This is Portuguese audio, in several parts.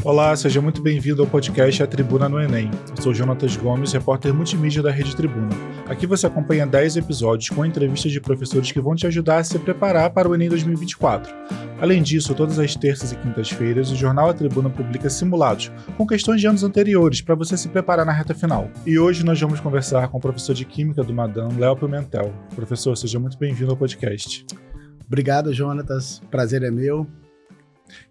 Olá, seja muito bem-vindo ao podcast A Tribuna no Enem. Eu sou Jonatas Gomes, repórter multimídia da Rede Tribuna. Aqui você acompanha 10 episódios com entrevistas de professores que vão te ajudar a se preparar para o Enem 2024. Além disso, todas as terças e quintas-feiras, o jornal A Tribuna publica simulados com questões de anos anteriores para você se preparar na reta final. E hoje nós vamos conversar com o professor de Química do Madam, Léo Pimentel. Professor, seja muito bem-vindo ao podcast. Obrigado, Jonatas. Prazer é meu.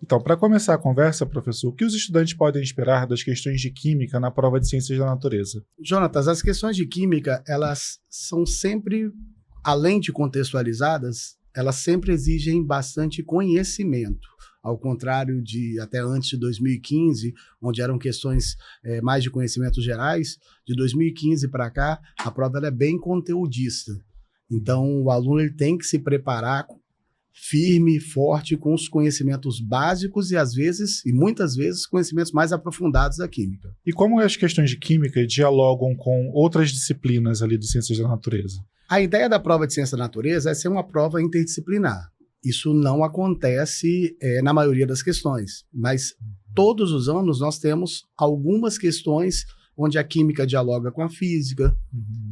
Então, para começar a conversa, professor, o que os estudantes podem esperar das questões de Química na prova de Ciências da Natureza? Jonatas, as questões de Química, elas são sempre, além de contextualizadas, elas sempre exigem bastante conhecimento. Ao contrário de até antes de 2015, onde eram questões mais de conhecimentos gerais, de 2015 para cá, a prova ela é bem conteudista. Então, o aluno ele tem que se preparar firme, forte, com os conhecimentos básicos e muitas vezes, conhecimentos mais aprofundados da química. E como as questões de Química dialogam com outras disciplinas ali de Ciências da Natureza? A ideia da prova de Ciência da Natureza é ser uma prova interdisciplinar. Isso não acontece na maioria das questões, mas todos os anos nós temos algumas questões onde a química dialoga com a física.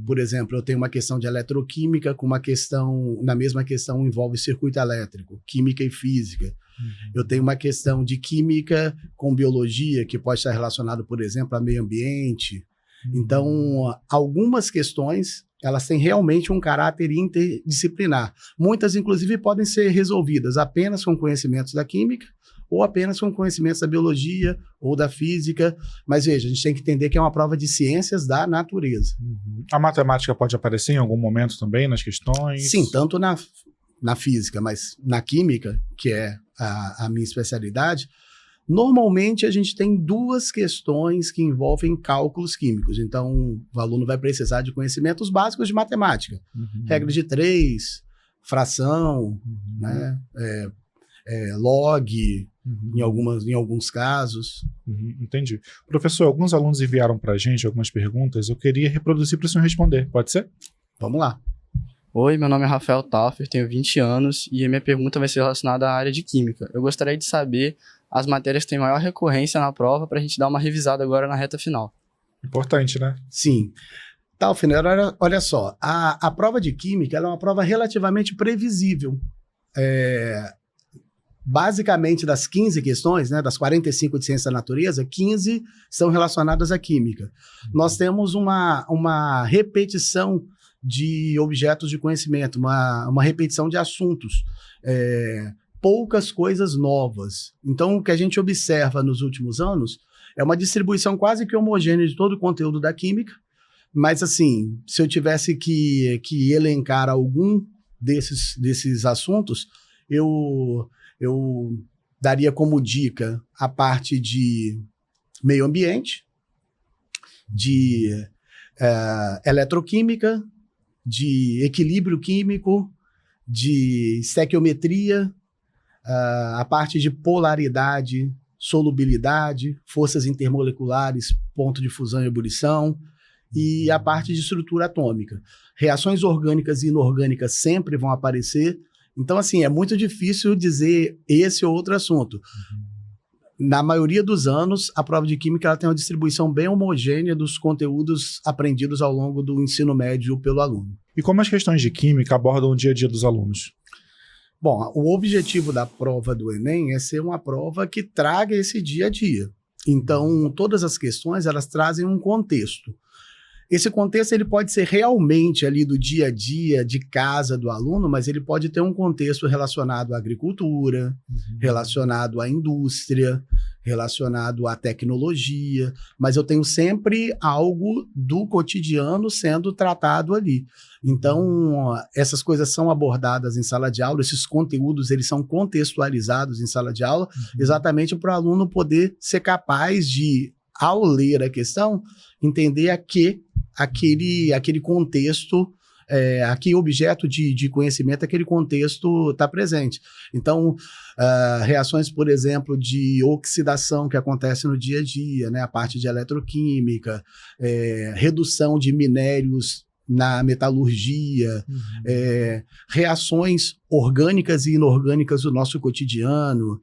Por exemplo, eu tenho uma questão de eletroquímica com uma questão, na mesma questão envolve circuito elétrico, química e física. Eu tenho uma questão de química com biologia, que pode estar relacionado, por exemplo, a meio ambiente. Então, algumas questões, elas têm realmente um caráter interdisciplinar. Muitas, inclusive, podem ser resolvidas apenas com conhecimentos da química, ou apenas com conhecimentos da biologia ou da física. Mas veja, a gente tem que entender que é uma prova de ciências da natureza. A matemática pode aparecer em algum momento também nas questões? Sim, tanto na física, mas na química, que é a minha especialidade, normalmente a gente tem duas questões que envolvem cálculos químicos. Então, o aluno vai precisar de conhecimentos básicos de matemática. Regra de 3, fração, né? Log, em alguns casos. Entendi. Professor, alguns alunos enviaram para a gente algumas perguntas, eu queria reproduzir para o senhor responder, pode ser? Vamos lá. Oi, meu nome é Rafael Taffer, tenho 20 anos e a minha pergunta vai ser relacionada à área de Química. Eu gostaria de saber as matérias que têm maior recorrência na prova para a gente dar uma revisada agora na reta final. Importante, né? Sim. Taffer, olha só, a prova de Química ela é uma prova relativamente previsível. Basicamente, das 15 questões, né, das 45 de Ciência da Natureza, 15 são relacionadas à Química. Nós temos uma repetição de objetos de conhecimento, uma repetição de assuntos, poucas coisas novas. Então, o que a gente observa nos últimos anos é uma distribuição quase que homogênea de todo o conteúdo da Química, mas, assim, se eu tivesse que elencar algum desses assuntos, eu daria como dica a parte de meio ambiente, de eletroquímica, de equilíbrio químico, de estequiometria, a parte de polaridade, solubilidade, forças intermoleculares, ponto de fusão e ebulição, e a parte de estrutura atômica. Reações orgânicas e inorgânicas sempre vão aparecer. Então, assim, é muito difícil dizer esse ou outro assunto. Na maioria dos anos, a prova de Química ela tem uma distribuição bem homogênea dos conteúdos aprendidos ao longo do ensino médio pelo aluno. E como as questões de Química abordam o dia a dia dos alunos? Bom, o objetivo da prova do Enem é ser uma prova que traga esse dia a dia. Então, todas as questões, elas trazem um contexto. Esse contexto ele pode ser realmente ali do dia a dia, de casa do aluno, mas ele pode ter um contexto relacionado à agricultura, relacionado à indústria, relacionado à tecnologia, mas eu tenho sempre algo do cotidiano sendo tratado ali. Então, essas coisas são abordadas em sala de aula, esses conteúdos eles são contextualizados em sala de aula, exatamente para o aluno poder ser capaz de, ao ler a questão, entender aquele contexto, aquele objeto de conhecimento, aquele contexto está presente. Então, reações, por exemplo, de oxidação que acontece no dia a dia, né, a parte de eletroquímica, redução de minérios na metalurgia, reações orgânicas e inorgânicas do nosso cotidiano,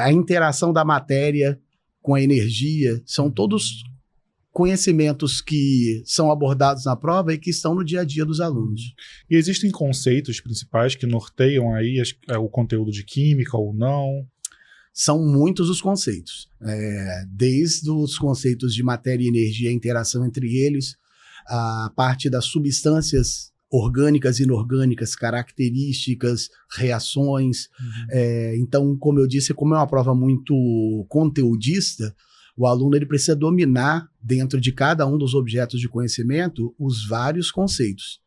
a interação da matéria com a energia, são todos conhecimentos que são abordados na prova e que estão no dia a dia dos alunos. E existem conceitos principais que norteiam aí o conteúdo de química ou não? São muitos os conceitos, desde os conceitos de matéria e energia, a interação entre eles, a parte das substâncias orgânicas e inorgânicas, características, reações. Então, como eu disse, como é uma prova muito conteudista, o aluno ele precisa dominar, dentro de cada um dos objetos de conhecimento, os vários conceitos.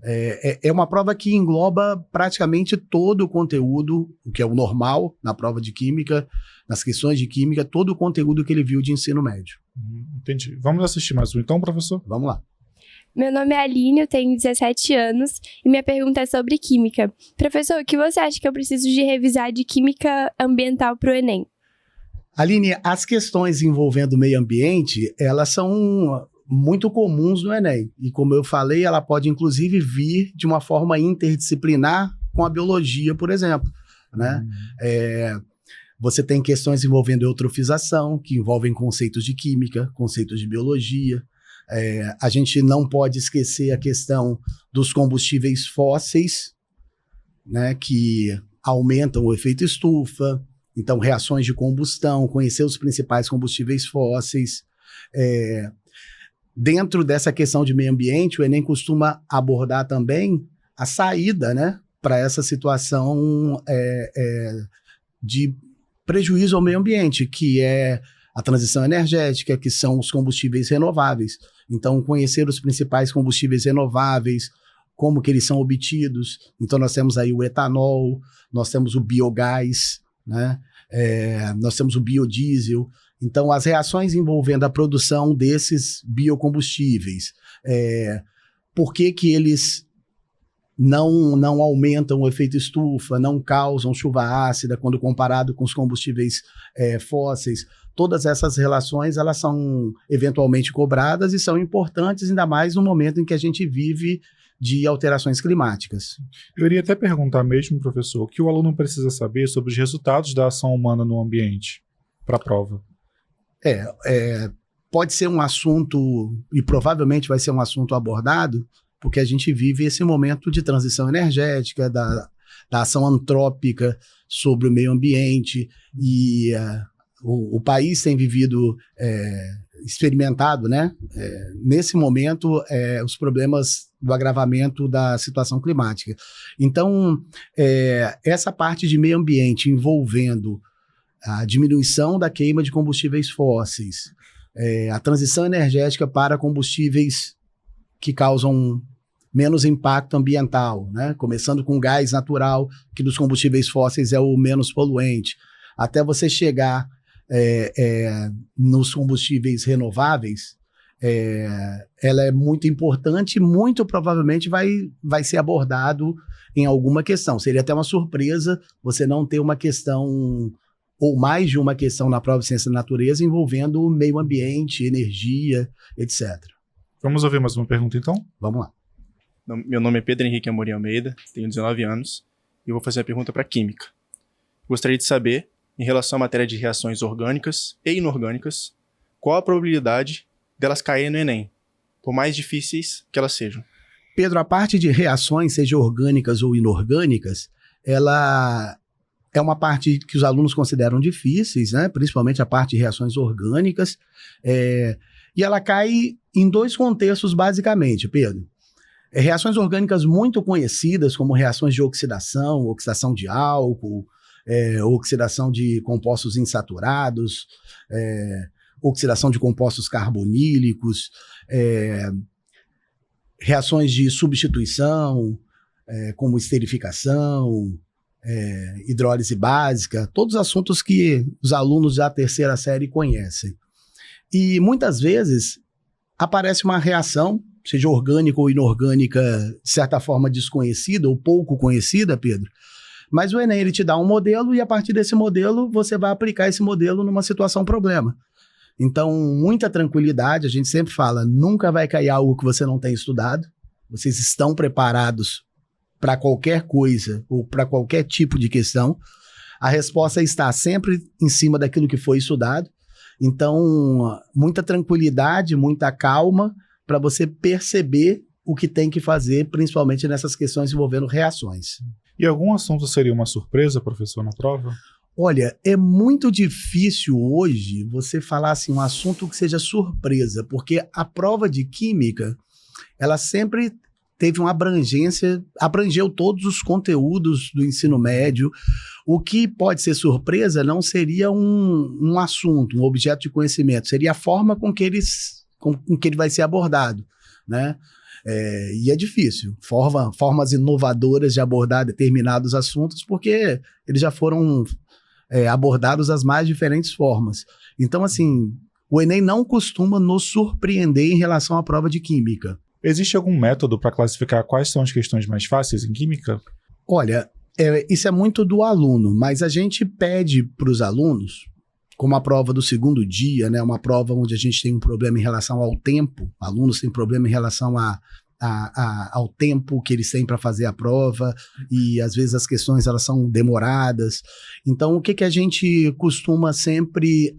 É uma prova que engloba praticamente todo o conteúdo, o que é o normal na prova de química, nas questões de química, todo o conteúdo que ele viu de ensino médio. Entendi. Vamos assistir mais um então, professor? Vamos lá. Meu nome é Aline, eu tenho 17 anos e minha pergunta é sobre química. Professor, o que você acha que eu preciso de revisar de química ambiental para o Enem? Aline, as questões envolvendo o meio ambiente, elas são muito comuns no Enem. E como eu falei, ela pode inclusive vir de uma forma interdisciplinar com a biologia, por exemplo, né? Você tem questões envolvendo eutrofização, que envolvem conceitos de química, conceitos de biologia. A gente não pode esquecer a questão dos combustíveis fósseis, né, que aumentam o efeito estufa. Então, reações de combustão, conhecer os principais combustíveis fósseis. Dentro dessa questão de meio ambiente, o Enem costuma abordar também a saída, né, para essa situação de prejuízo ao meio ambiente, que é a transição energética, que são os combustíveis renováveis. Então, conhecer os principais combustíveis renováveis, como que eles são obtidos. Então, nós temos aí o etanol, nós temos o biogás, né? Nós temos o biodiesel. Então, as reações envolvendo a produção desses biocombustíveis, por que eles não aumentam o efeito estufa, não causam chuva ácida quando comparado com os combustíveis fósseis. Todas essas relações, elas são eventualmente cobradas e são importantes, ainda mais no momento em que a gente vive de alterações climáticas. Eu iria até perguntar mesmo, professor, o que o aluno precisa saber sobre os resultados da ação humana no ambiente para a prova? Pode ser um assunto, e provavelmente vai ser um assunto abordado, porque a gente vive esse momento de transição energética, da ação antrópica sobre o meio ambiente, e o país tem experimentado, né, nesse momento, os problemas do agravamento da situação climática. Então, essa parte de meio ambiente envolvendo a diminuição da queima de combustíveis fósseis, a transição energética para combustíveis que causam menos impacto ambiental, né? Começando com gás natural, que dos combustíveis fósseis é o menos poluente, até você chegar nos combustíveis renováveis, ela é muito importante e muito provavelmente vai ser abordado em alguma questão. Seria até uma surpresa você não ter uma questão ou mais de uma questão na prova de ciência da natureza envolvendo o meio ambiente, energia, etc. Vamos ouvir mais uma pergunta, então? Vamos lá. Meu nome é Pedro Henrique Amorim Almeida, tenho 19 anos e eu vou fazer uma pergunta para Química. Gostaria de saber, em relação à matéria de reações orgânicas e inorgânicas, qual a probabilidade delas caírem no Enem, por mais difíceis que elas sejam? Pedro, a parte de reações, seja orgânicas ou inorgânicas, ela é uma parte que os alunos consideram difíceis, né? Principalmente a parte de reações orgânicas, e ela cai em dois contextos, basicamente, Pedro. Reações orgânicas muito conhecidas, como reações de oxidação de álcool, oxidação de compostos insaturados, oxidação de compostos carbonílicos, reações de substituição, como esterificação, hidrólise básica, todos assuntos que os alunos da terceira série conhecem. E muitas vezes aparece uma reação, seja orgânica ou inorgânica, de certa forma desconhecida ou pouco conhecida, Pedro, mas o Enem ele te dá um modelo e a partir desse modelo você vai aplicar esse modelo numa situação problema. Então, muita tranquilidade, a gente sempre fala, nunca vai cair algo que você não tem estudado, vocês estão preparados para qualquer coisa ou para qualquer tipo de questão. A resposta está sempre em cima daquilo que foi estudado. Então, muita tranquilidade, muita calma para você perceber o que tem que fazer, principalmente nessas questões envolvendo reações. E algum assunto seria uma surpresa, professor, na prova? Olha, é muito difícil hoje você falar assim, um assunto que seja surpresa, porque a prova de química, ela sempre teve uma abrangência, abrangeu todos os conteúdos do ensino médio. O que pode ser surpresa não seria um assunto, um objeto de conhecimento, seria a forma com que ele vai ser abordado, né? E é difícil, formas inovadoras de abordar determinados assuntos, porque eles já foram abordados das mais diferentes formas. Então, assim, o Enem não costuma nos surpreender em relação à prova de química. Existe algum método para classificar quais são as questões mais fáceis em química? Olha, isso é muito do aluno, mas a gente pede para os alunos, como a prova do segundo dia, né, uma prova onde a gente tem um problema em relação ao tempo, alunos têm problema em relação ao tempo que eles têm para fazer a prova, e às vezes as questões elas são demoradas. Então, o que a gente costuma sempre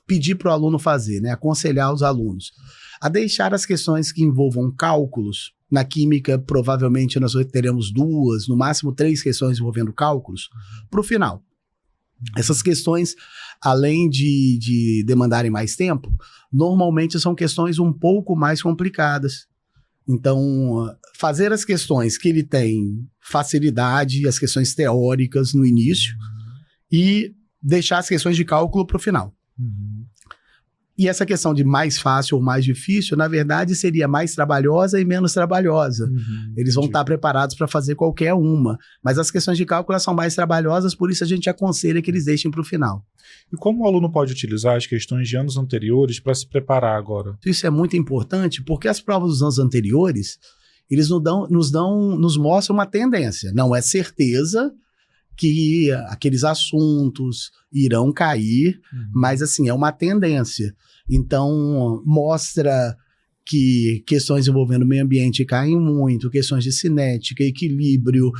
pedir para o aluno fazer, né, aconselhar os alunos? A deixar as questões que envolvam cálculos. Na química, provavelmente nós teremos 2, no máximo 3 questões envolvendo cálculos, para o final. Essas questões, além de demandarem mais tempo, normalmente são questões um pouco mais complicadas. Então, fazer as questões que ele tem facilidade, as questões teóricas no início, e deixar as questões de cálculo para o final. E essa questão de mais fácil ou mais difícil, na verdade, seria mais trabalhosa e menos trabalhosa. Eles vão estar preparados para fazer qualquer uma. Mas as questões de cálculo elas são mais trabalhosas, por isso a gente aconselha que eles deixem para o final. E como o aluno pode utilizar as questões de anos anteriores para se preparar agora? Isso é muito importante, porque as provas dos anos anteriores, eles nos mostram uma tendência. Não é certeza que aqueles assuntos irão cair, mas assim, é uma tendência. Então, mostra que questões envolvendo o meio ambiente caem muito, questões de cinética, equilíbrio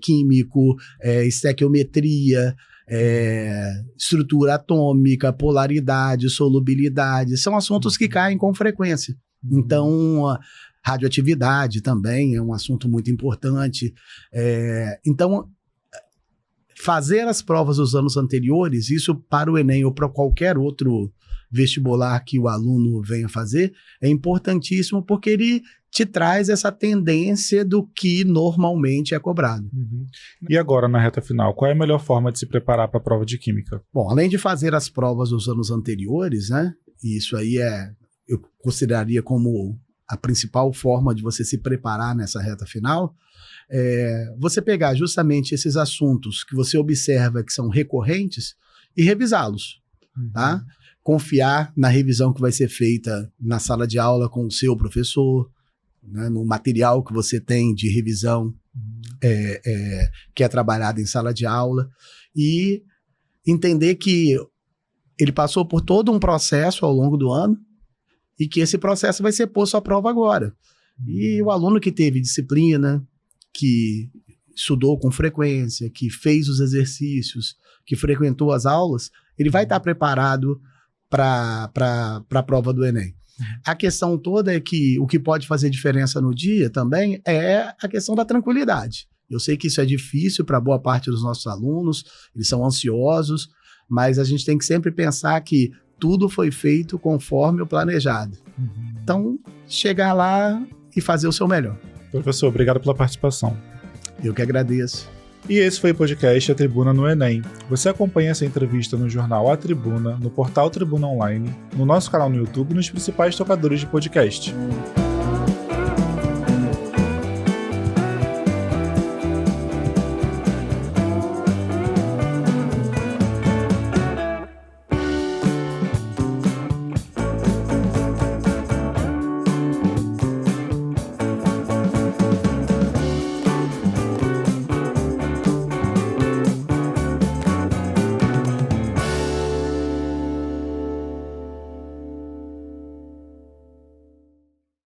químico, estequiometria, estrutura atômica, polaridade, solubilidade, são assuntos que caem com frequência. Então, radioatividade também é um assunto muito importante. Então, fazer as provas dos anos anteriores, isso para o Enem ou para qualquer outro vestibular que o aluno venha fazer, é importantíssimo porque ele te traz essa tendência do que normalmente é cobrado. E agora, na reta final, qual é a melhor forma de se preparar para a prova de química? Bom, além de fazer as provas dos anos anteriores, né, e isso aí eu consideraria como a principal forma de você se preparar nessa reta final, você pegar justamente esses assuntos que você observa que são recorrentes e revisá-los, tá? Confiar na revisão que vai ser feita na sala de aula com o seu professor, né, no material que você tem de revisão que é trabalhado em sala de aula, e entender que ele passou por todo um processo ao longo do ano e que esse processo vai ser posto à prova agora. E o aluno que teve disciplina, que estudou com frequência, que fez os exercícios, que frequentou as aulas, ele vai estar preparado para a prova do Enem. A questão toda é que o que pode fazer diferença no dia também é a questão da tranquilidade. Eu sei que isso é difícil para boa parte dos nossos alunos, eles são ansiosos, mas a gente tem que sempre pensar que tudo foi feito conforme o planejado. Então, chegar lá e fazer o seu melhor. Professor, obrigado pela participação. Eu que agradeço. E esse foi o podcast A Tribuna no Enem. Você acompanha essa entrevista no jornal A Tribuna, no portal Tribuna Online, no nosso canal no YouTube e nos principais tocadores de podcast.